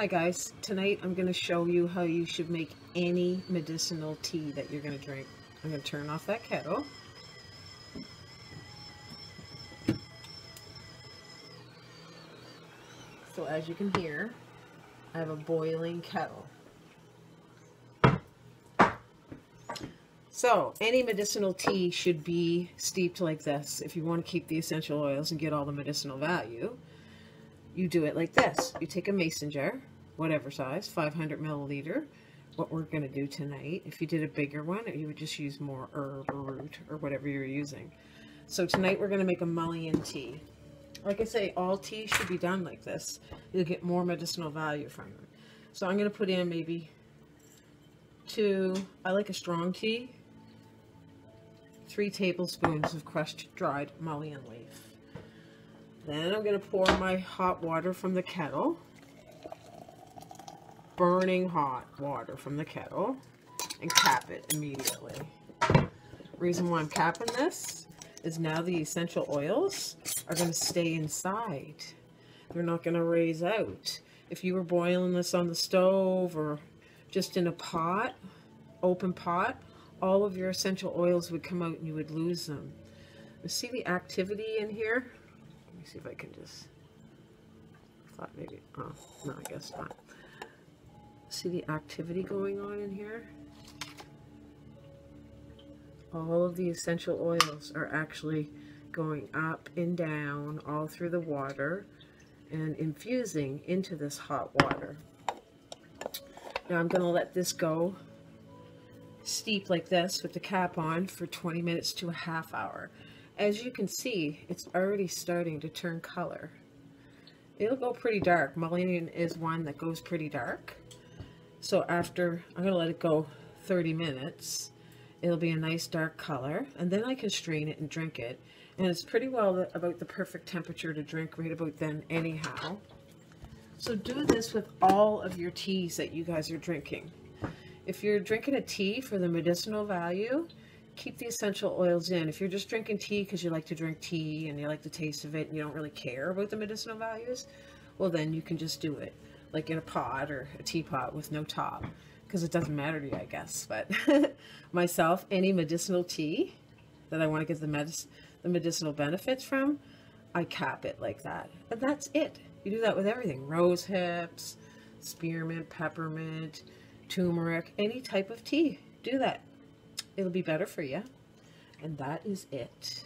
Hi guys, tonight I'm going to show you how you should make any medicinal tea that you're going to drink. I'm going to turn off that kettle. So as you can hear, I have a boiling kettle. So any medicinal tea should be steeped like this. If you want to keep the essential oils and get all the medicinal value, you do it like this. You take a mason jar, whatever size, 500 milliliter. What we're going to do tonight, if you did a bigger one, you would just use more herb or root or whatever you're using. So tonight we're going to make a Mullein tea. Like I say, all tea should be done like this. You'll get more medicinal value from them. So I'm going to put in maybe I like a strong tea, 3 tablespoons of crushed dried mullein leaf. Then I'm going to pour my hot water from the kettle, burning hot water from the kettle, and cap it immediately. Reason why I'm capping this is now the essential oils are going to stay inside. They're not going to raise out. If you were boiling this on the stove or just in a pot, open pot, all of your essential oils would come out and you would lose them. You see the activity in here? Let me see if I can just, thought maybe, oh, no, I guess not. See the activity going on in here? All of the essential oils are actually going up and down all through the water and infusing into this hot water. Now I'm going to let this go steep like this with the cap on for 20 minutes to a half hour. As you can see, it's already starting to turn color. It'll go pretty dark. Mullein is one that goes pretty dark. So after, I'm going to let it go 30 minutes. It'll be a nice dark color, and then I can strain it and drink it. And it's pretty well about the perfect temperature to drink right about then anyhow. So do this with all of your teas that you guys are drinking. If you're drinking a tea for the medicinal value, keep the essential oils in. If you're just drinking tea because you like to drink tea and you like the taste of it and you don't really care about the medicinal values, well then you can just do it like in a pot or a teapot with no top, because it doesn't matter to you, I guess. But myself, any medicinal tea that I want to get the medicinal benefits from, I cap it like that. And that's it. You do that with everything. Rose hips, spearmint, peppermint, turmeric, any type of tea. Do that. It'll be better for you. And that is it.